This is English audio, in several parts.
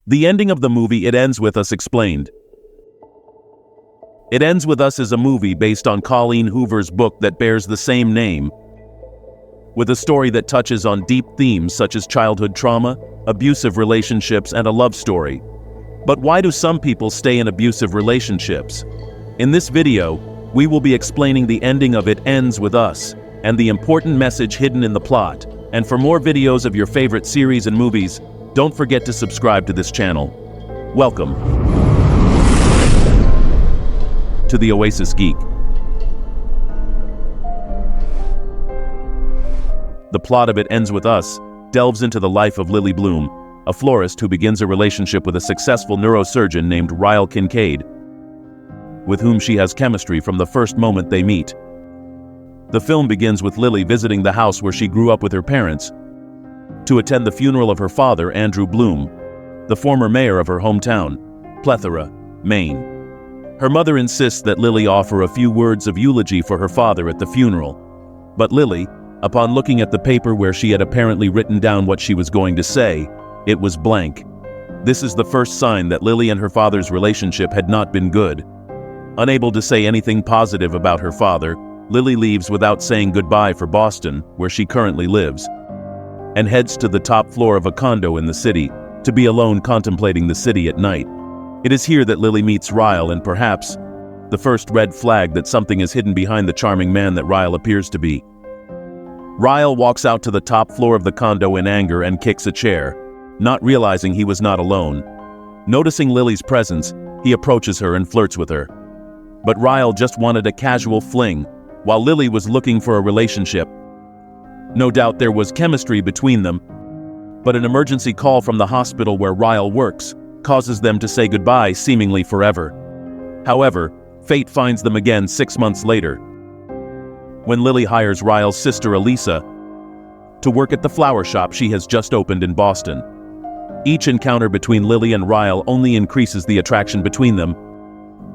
The ending of the movie It Ends With Us explained. It Ends With Us is a movie based on Colleen Hoover's book that bears the same name, with a story that touches on deep themes such as childhood trauma, abusive relationships, and a love story. But why do some people stay in abusive relationships? In this video, we will be explaining the ending of It Ends With Us and the important message hidden in the plot. And for more videos of your favorite series and movies, don't forget to subscribe to this channel. Welcome to the Oasis Geek. The plot of It Ends With Us delves into the life of Lily Bloom, a florist who begins a relationship with a successful neurosurgeon named Ryle Kincaid, with whom she has chemistry from the first moment they meet. The film begins with Lily visiting the house where she grew up with her parents to attend the funeral of her father, Andrew Bloom, the former mayor of her hometown, Plethora, Maine. Her mother insists that Lily offer a few words of eulogy for her father at the funeral, but Lily, upon looking at the paper where she had apparently written down what she was going to say, it was blank. This is the first sign that Lily and her father's relationship had not been good. Unable to say anything positive about her father, Lily leaves without saying goodbye for Boston, where she currently lives, and heads to the top floor of a condo in the city to be alone contemplating the city at night. It is here that Lily meets Ryle, and perhaps the first red flag that something is hidden behind the charming man that Ryle appears to be. Ryle walks out to the top floor of the condo in anger and kicks a chair, not realizing he was not alone. Noticing Lily's presence, he approaches her and flirts with her. But Ryle just wanted a casual fling, while Lily was looking for a relationship. No doubt there was chemistry between them, but an emergency call from the hospital where Ryle works causes them to say goodbye seemingly forever. However, fate finds them again 6 months later, when Lily hires Ryle's sister Elisa to work at the flower shop she has just opened in Boston. Each encounter between Lily and Ryle only increases the attraction between them,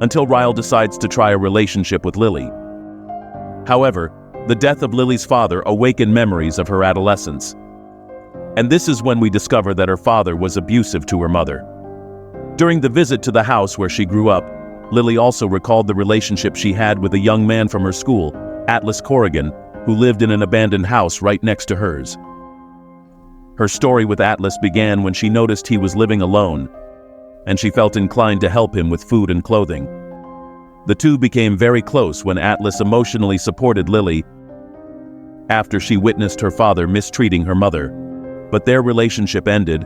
until Ryle decides to try a relationship with Lily. However, the death of Lily's father awakened memories of her adolescence. And this is when we discover that her father was abusive to her mother. During the visit to the house where she grew up, Lily also recalled the relationship she had with a young man from her school, Atlas Corrigan, who lived in an abandoned house right next to hers. Her story with Atlas began when she noticed he was living alone, and she felt inclined to help him with food and clothing. The two became very close when Atlas emotionally supported Lily after she witnessed her father mistreating her mother. But their relationship ended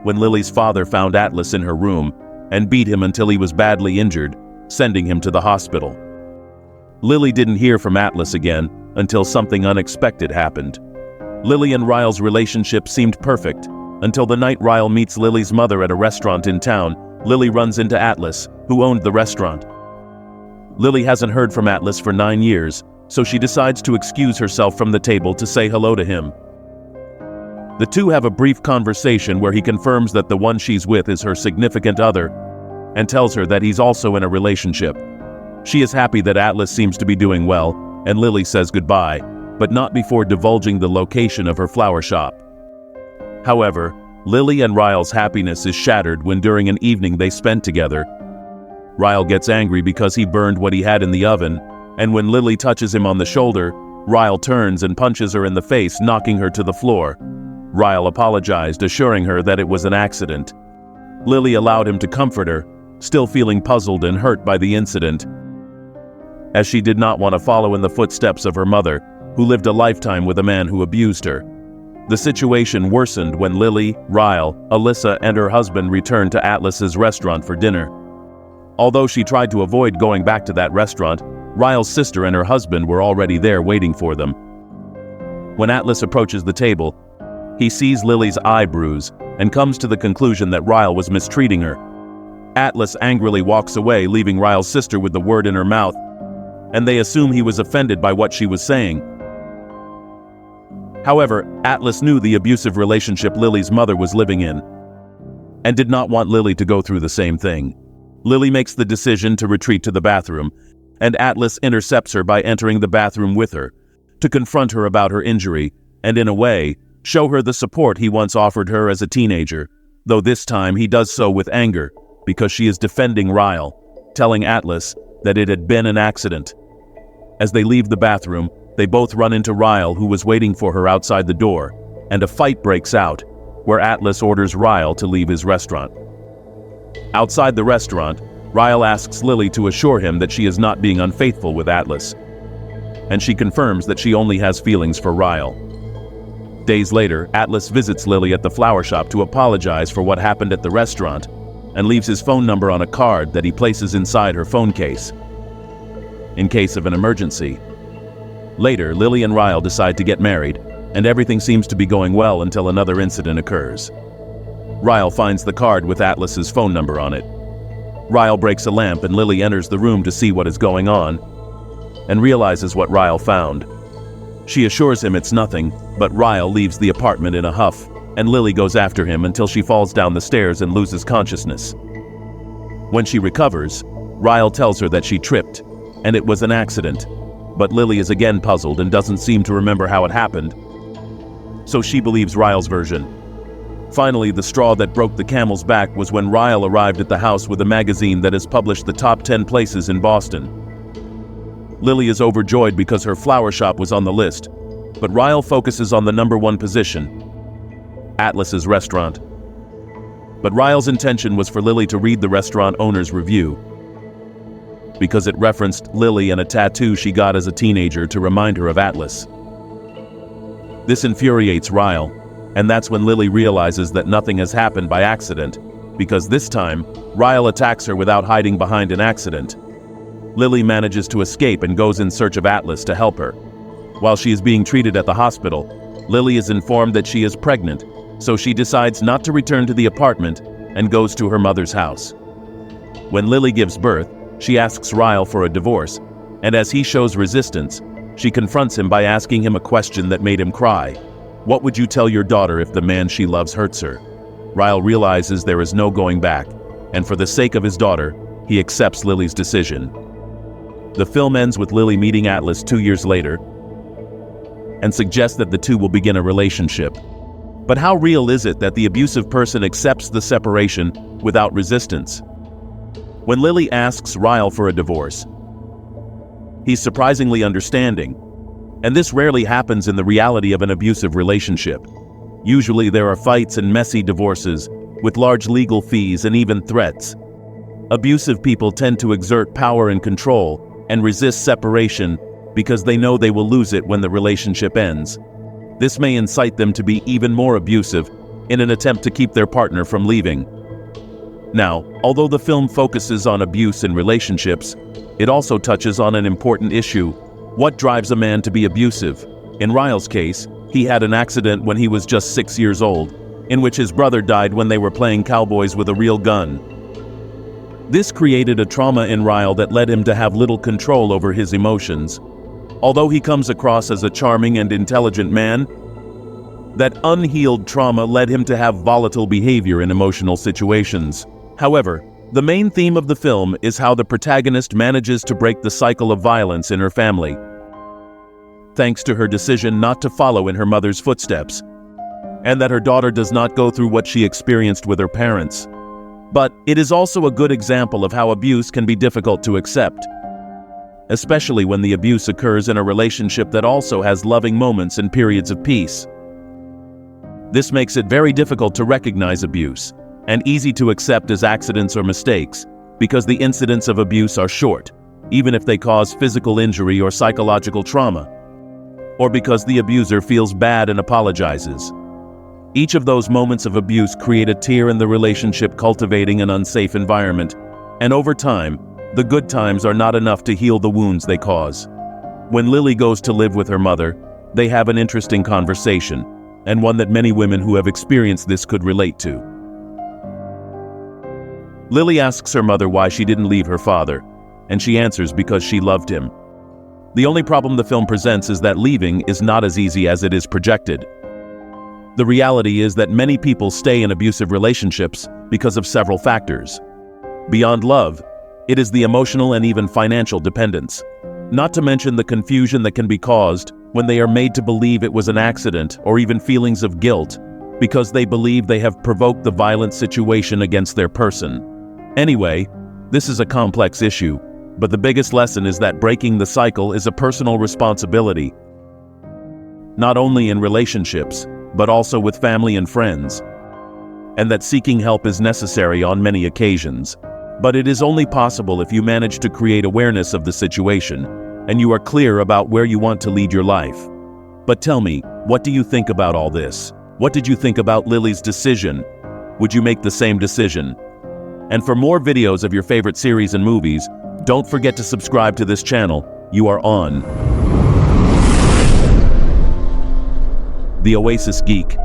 when Lily's father found Atlas in her room and beat him until he was badly injured, sending him to the hospital. Lily didn't hear from Atlas again until something unexpected happened. Lily and Ryle's relationship seemed perfect until the night Ryle meets Lily's mother at a restaurant in town. Lily runs into Atlas, who owned the restaurant. Lily hasn't heard from Atlas for 9 years, so she decides to excuse herself from the table to say hello to him. The two have a brief conversation where he confirms that the one she's with is her significant other and tells her that he's also in a relationship. She is happy that Atlas seems to be doing well, and Lily says goodbye, but not before divulging the location of her flower shop. However, Lily and Ryle's happiness is shattered when during an evening they spent together, Ryle gets angry because he burned what he had in the oven, and when Lily touches him on the shoulder, Ryle turns and punches her in the face, knocking her to the floor. Ryle apologized, assuring her that it was an accident. Lily allowed him to comfort her, still feeling puzzled and hurt by the incident, as she did not want to follow in the footsteps of her mother, who lived a lifetime with a man who abused her. The situation worsened when Lily, Ryle, Alyssa, and her husband returned to Atlas's restaurant for dinner. Although she tried to avoid going back to that restaurant, Ryle's sister and her husband were already there waiting for them. When Atlas approaches the table, he sees Lily's eye bruise and comes to the conclusion that Ryle was mistreating her. Atlas angrily walks away, leaving Ryle's sister with the word in her mouth, and they assume he was offended by what she was saying. However, Atlas knew the abusive relationship Lily's mother was living in, and did not want Lily to go through the same thing. Lily makes the decision to retreat to the bathroom, and Atlas intercepts her by entering the bathroom with her, to confront her about her injury, and in a way, show her the support he once offered her as a teenager. though this time he does so with anger because she is defending Ryle, telling Atlas that it had been an accident. As they leave the bathroom, they both run into Ryle, who was waiting for her outside the door, and a fight breaks out, where Atlas orders Ryle to leave his restaurant. Outside the restaurant, Ryle asks Lily to assure him that she is not being unfaithful with Atlas, and she confirms that she only has feelings for Ryle. Days later, Atlas visits Lily at the flower shop to apologize for what happened at the restaurant, and leaves his phone number on a card that he places inside her phone case, in case of an emergency. Later, Lily and Ryle decide to get married, and everything seems to be going well until another incident occurs. Ryle finds the card with Atlas's phone number on it. Ryle breaks a lamp and Lily enters the room to see what is going on, and realizes what Ryle found. She assures him it's nothing, but Ryle leaves the apartment in a huff, and Lily goes after him until she falls down the stairs and loses consciousness. When she recovers, Ryle tells her that she tripped, and it was an accident, but Lily is again puzzled and doesn't seem to remember how it happened, so she believes Ryle's version. Finally, the straw that broke the camel's back was when Ryle arrived at the house with a magazine that has published the top 10 places in Boston. Lily is overjoyed because her flower shop was on the list, but Ryle focuses on the number 1 position, Atlas's restaurant. But Ryle's intention was for Lily to read the restaurant owner's review, because it referenced Lily and a tattoo she got as a teenager to remind her of Atlas. This infuriates Ryle, and that's when Lily realizes that nothing has happened by accident, because this time, Ryle attacks her without hiding behind an accident. Lily manages to escape and goes in search of Atlas to help her. While she is being treated at the hospital, Lily is informed that she is pregnant, so she decides not to return to the apartment and goes to her mother's house. When Lily gives birth, she asks Ryle for a divorce, and as he shows resistance, she confronts him by asking him a question that made him cry. What would you tell your daughter if the man she loves hurts her? Ryle realizes there is no going back, and for the sake of his daughter, he accepts Lily's decision. The film ends with Lily meeting Atlas 2 years later and suggests that the two will begin a relationship. But how real is it that the abusive person accepts the separation without resistance? When Lily asks Ryle for a divorce, he's surprisingly understanding, and this rarely happens in the reality of an abusive relationship. Usually there are fights and messy divorces, with large legal fees and even threats. Abusive people tend to exert power and control and resist separation because they know they will lose it when the relationship ends. This may incite them to be even more abusive in an attempt to keep their partner from leaving. Now, although the film focuses on abuse in relationships, it also touches on an important issue: what drives a man to be abusive? In Ryle's case, he had an accident when he was just 6 years old, in which his brother died when they were playing cowboys with a real gun. This created a trauma in Ryle that led him to have little control over his emotions. Although he comes across as a charming and intelligent man, that unhealed trauma led him to have volatile behavior in emotional situations. However, the main theme of the film is how the protagonist manages to break the cycle of violence in her family, thanks to her decision not to follow in her mother's footsteps, and that her daughter does not go through what she experienced with her parents. But it is also a good example of how abuse can be difficult to accept, especially when the abuse occurs in a relationship that also has loving moments and periods of peace. This makes it very difficult to recognize abuse, and easy to accept as accidents or mistakes, because the incidents of abuse are short, even if they cause physical injury or psychological trauma, or because the abuser feels bad and apologizes. Each of those moments of abuse create a tear in the relationship, cultivating an unsafe environment, and over time, the good times are not enough to heal the wounds they cause. When Lily goes to live with her mother, they have an interesting conversation, and one that many women who have experienced this could relate to. Lily asks her mother why she didn't leave her father, and she answers because she loved him. The only problem the film presents is that leaving is not as easy as it is projected. The reality is that many people stay in abusive relationships because of several factors. Beyond love, it is the emotional and even financial dependence, not to mention the confusion that can be caused when they are made to believe it was an accident, or even feelings of guilt because they believe they have provoked the violent situation against their person. Anyway, this is a complex issue, but the biggest lesson is that breaking the cycle is a personal responsibility, not only in relationships, but also with family and friends, and that seeking help is necessary on many occasions. But it is only possible if you manage to create awareness of the situation, and you are clear about where you want to lead your life. But tell me, what do you think about all this? What did you think about Lily's decision? Would you make the same decision? And for more videos of your favorite series and movies, don't forget to subscribe to this channel. You are on The Oasis Geek.